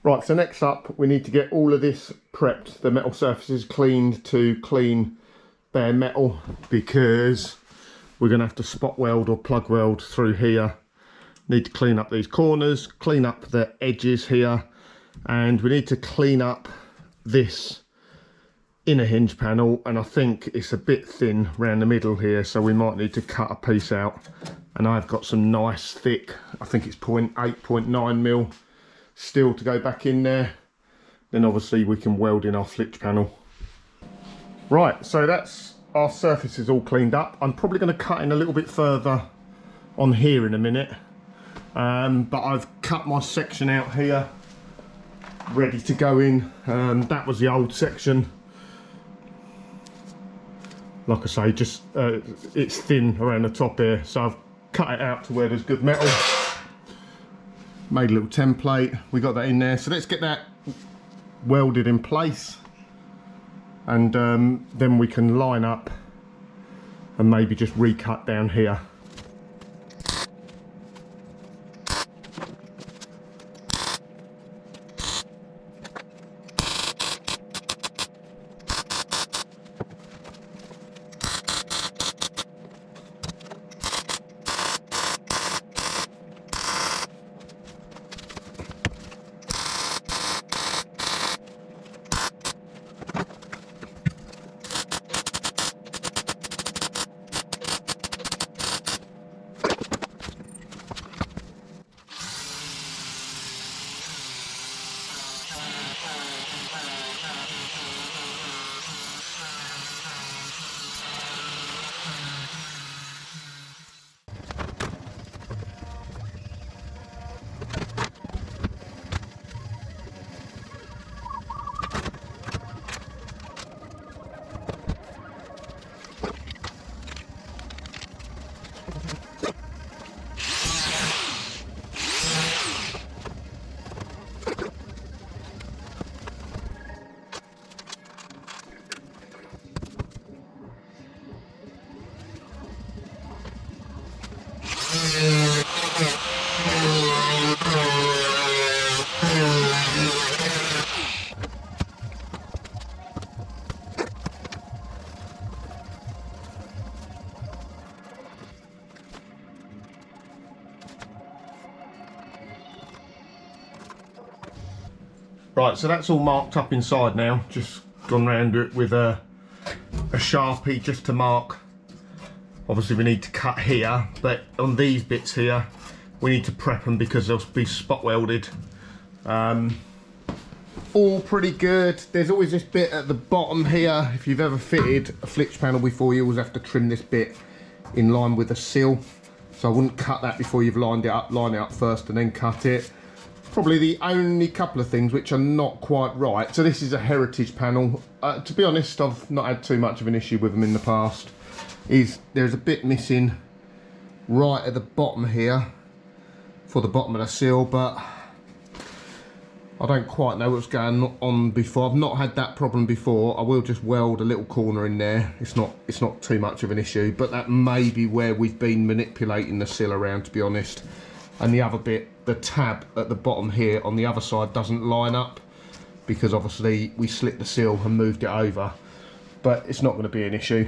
Right, so next up we need to get all of this prepped, the metal surfaces cleaned to clean bare metal, because we're going to have to spot weld or plug weld through here. Need to clean up these corners, clean up the edges here, and we need to clean up this inner hinge panel, and I think it's a bit thin around the middle here, so we might need to cut a piece out. And I've got some nice thick, I think it's 0.8-0.9mm steel to go back in there. Then obviously we can weld in our Flitch panel. Right, so that's our surfaces all cleaned up. I'm probably going to cut in a little bit further on here in a minute, but I've cut my section out here ready to go in. That was the old section. Like I say, just it's thin around the top here, so I've cut it out to where there's good metal. Made a little template, we got that in there. So let's get that welded in place, and then we can line up and maybe just recut down here. Right, so that's all marked up inside now. Just gone round it with a Sharpie just to mark. Obviously we need to cut here, but on these bits here we need to prep them because they'll be spot welded. All pretty good. There's always this bit at the bottom here. If you've ever fitted a Flitch panel before, you always have to trim this bit in line with the sill. So I wouldn't cut that before you've lined it up. Line it up first and then cut it. Probably the only couple of things which are not quite right. So this is a heritage panel. To be honest, I've not had too much of an issue with them in the past. There's a bit missing right at the bottom here for the bottom of the sill, but I don't quite know what's going on before. I've not had that problem before. I will just weld a little corner in there. It's not too much of an issue, but that may be where we've been manipulating the sill around, to be honest. And the other bit, the tab at the bottom here on the other side doesn't line up because obviously we slit the sill and moved it over, but it's not going to be an issue.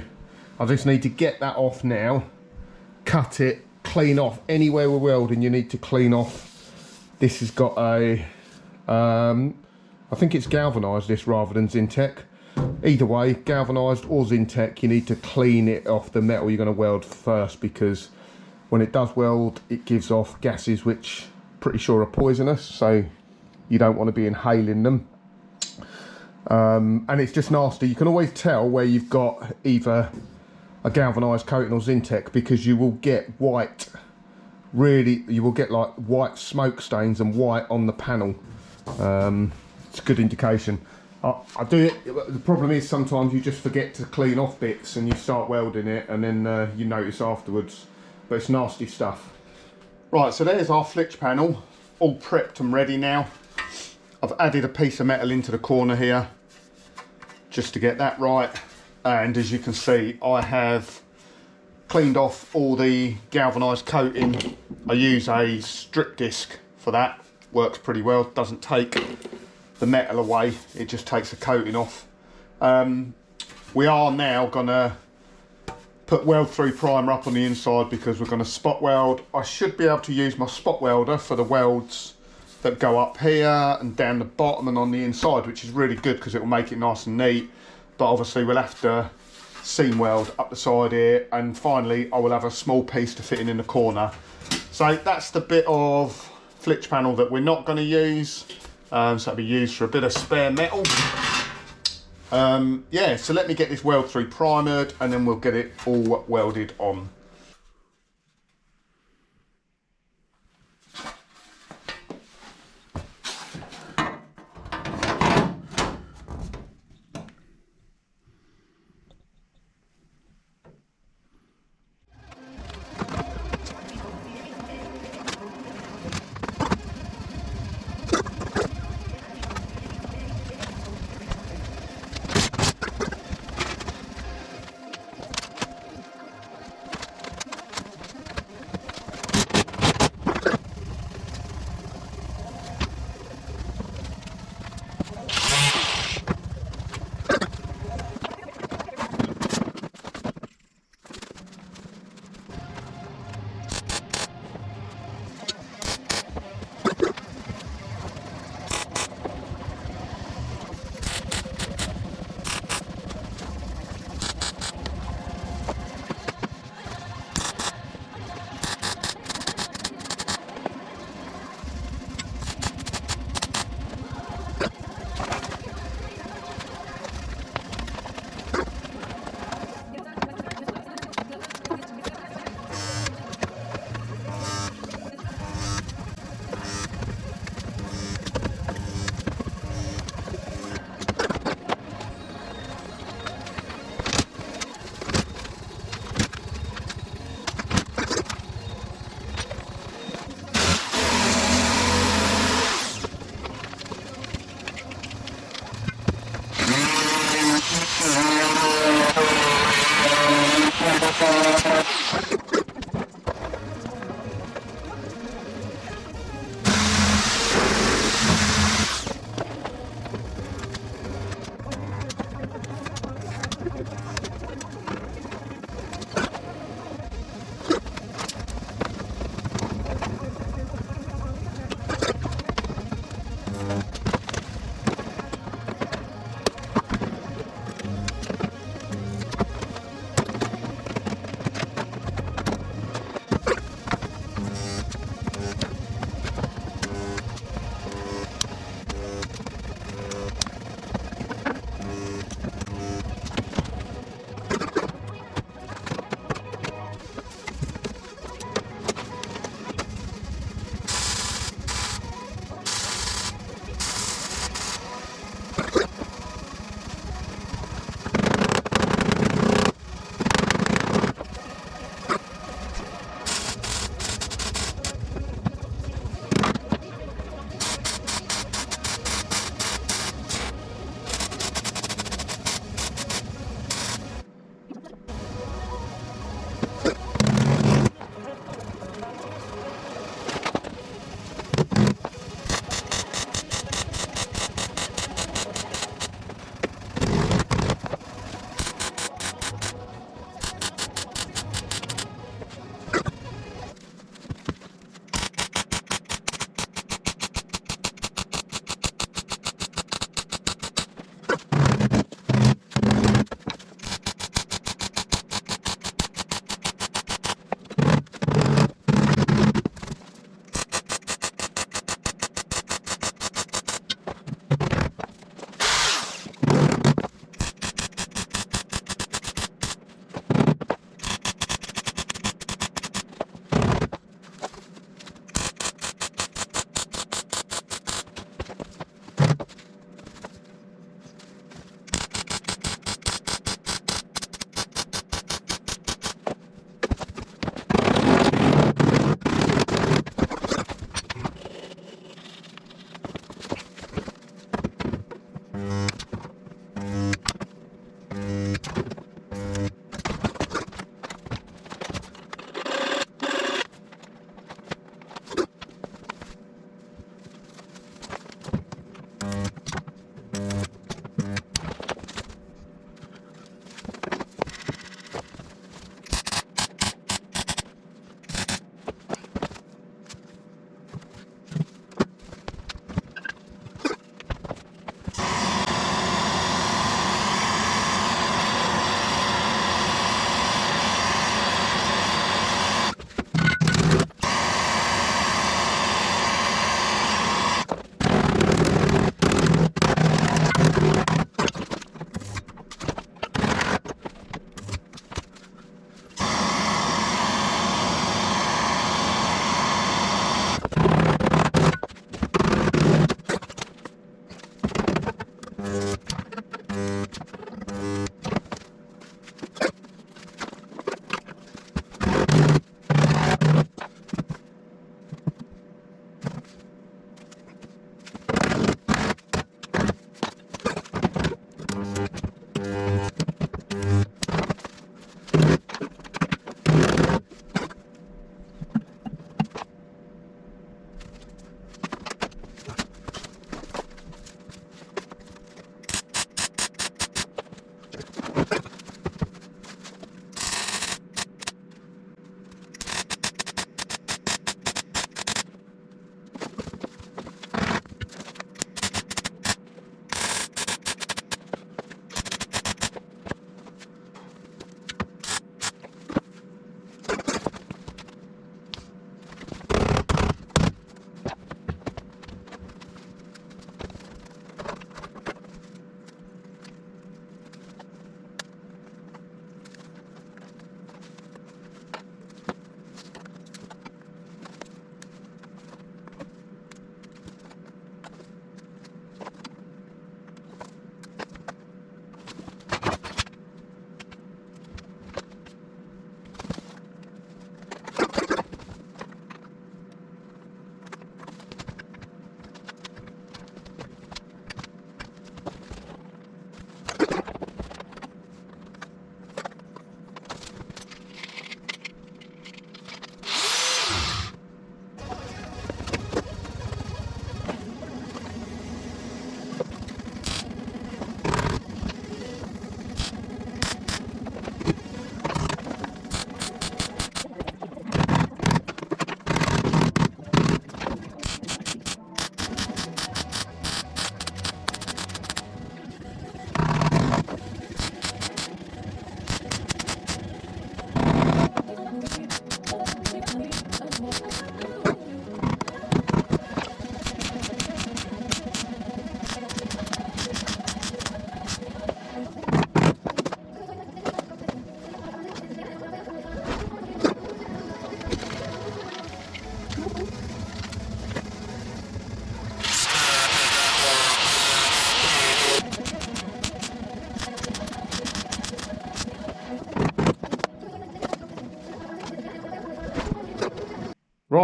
I just need to get that off now, cut it, clean off anywhere we're welding. You need to clean off. This has got a I think it's galvanised, this, rather than Zintek. Either way, galvanised or Zintek, you need to clean it off the metal you're going to weld first, because when it does weld, it gives off gases which I'm pretty sure are poisonous, so you don't want to be inhaling them. And it's just nasty. You can always tell where you've got either a galvanised coating or Zintek, because you will get white, you will get like white smoke stains and white on the panel. It's a good indication. I do it. The problem is sometimes you just forget to clean off bits and you start welding it, and then you notice afterwards. But it's nasty stuff. Right, so there's our Flitch panel, all prepped and ready now. I've added a piece of metal into the corner here just to get that right, and as you can see, I have cleaned off all the galvanised coating. I use a strip disc for that, works pretty well. Doesn't take the metal away, it just takes the coating off. We are now gonna put weld through primer up on the inside because we're gonna spot weld. I should be able to use my spot welder for the welds that go up here and down the bottom and on the inside, which is really good because it will make it nice and neat. But obviously we'll have to seam weld up the side here, and finally I will have a small piece to fit in the corner. So that's the bit of Flitch panel that we're not going to use. So it'll be used for a bit of spare metal. Yeah, so let me get this weld through primered and then we'll get it all welded on.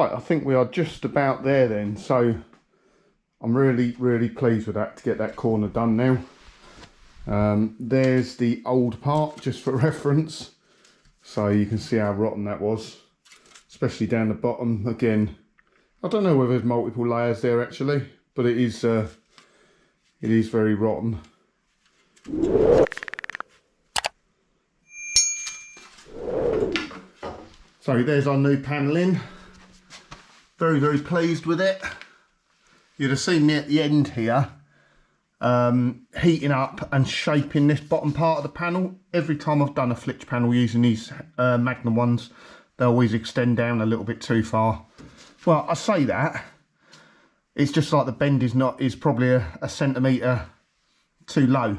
Right, I think we are just about there then. So I'm really pleased with that, to get that corner done now. There's the old part, just for reference. So you can see how rotten that was, especially down the bottom. Again, I don't know whether there's multiple layers there actually, but it is very rotten. So there's our new panelling. Very pleased with it. You'd have seen me at the end here, heating up and shaping this bottom part of the panel. Every time I've done a Flitch panel using these Magnum ones, they always extend down a little bit too far. Well, I say that, it's just like the bend is probably a centimetre too low.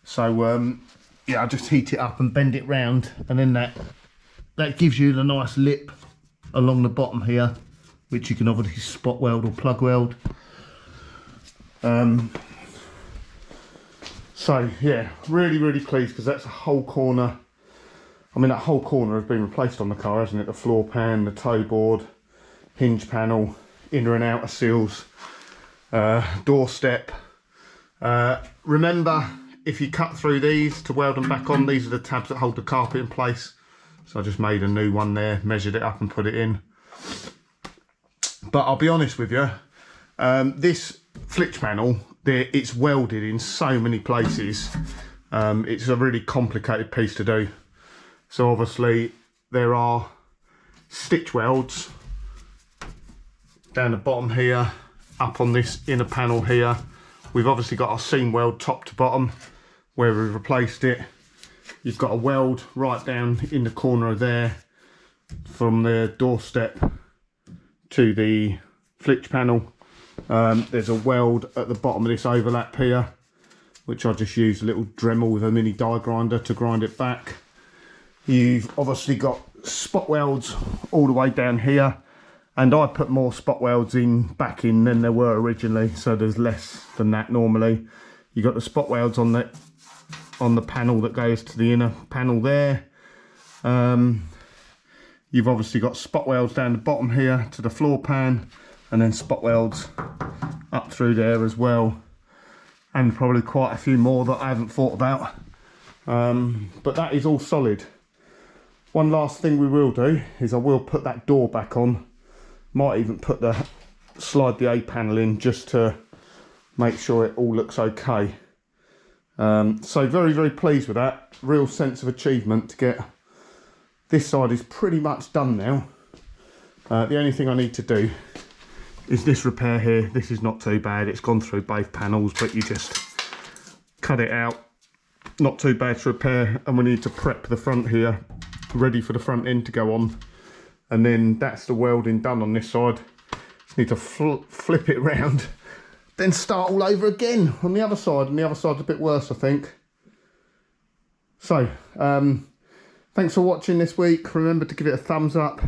So yeah, I just heat it up and bend it round, and then that gives you the nice lip along the bottom here, which you can obviously spot weld or plug weld. So yeah, really pleased, because that's a whole corner. I mean, that whole corner has been replaced on the car, hasn't it? The floor pan, the toe board, hinge panel, inner and outer seals, door step. Remember, if you cut through these to weld them back on, these are the tabs that hold the carpet in place. So I just made a new one there, measured it up and put it in. But I'll be honest with you, this Flitch panel, it's welded in so many places. It's a really complicated piece to do. So obviously there are stitch welds down the bottom here, up on this inner panel here. We've obviously got our seam weld top to bottom where we've replaced it. You've got a weld right down in the corner of there from the doorstep to the Flitch panel. There's a weld at the bottom of this overlap here, which I just used a little Dremel with a mini die grinder to grind it back. You've obviously got spot welds all the way down here, and I put more spot welds back in than there were originally, so there's less than that normally. You've got the spot welds on the panel that goes to the inner panel there. You've obviously got spot welds down the bottom here to the floor pan, and then spot welds up through there as well, and probably quite a few more that I haven't thought about. But that is all solid. One last thing we will do is I will put that door back on. Might even slide the A panel in just to make sure it all looks okay. So very pleased with that. Real sense of achievement to get this side is pretty much done now. The only thing I need to do is this repair here. This is not too bad. It's gone through both panels, but you just cut it out. Not too bad to repair, and we need to prep the front here, ready for the front end to go on. And then that's the welding done on this side. Just need to flip it round, then start all over again on the other side, and the other side's a bit worse, I think. So, thanks for watching this week. Remember to give it a thumbs up.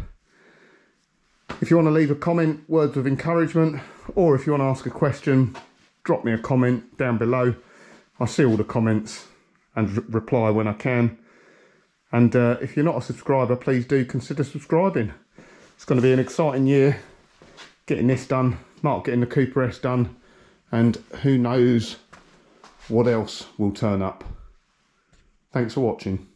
If you want to leave a comment, words of encouragement, or if you want to ask a question, drop me a comment down below. I see all the comments and reply when I can. And if you're not a subscriber, please do consider subscribing. It's going to be an exciting year, getting this done, Mark getting the Cooper S done, and who knows what else will turn up. Thanks for watching.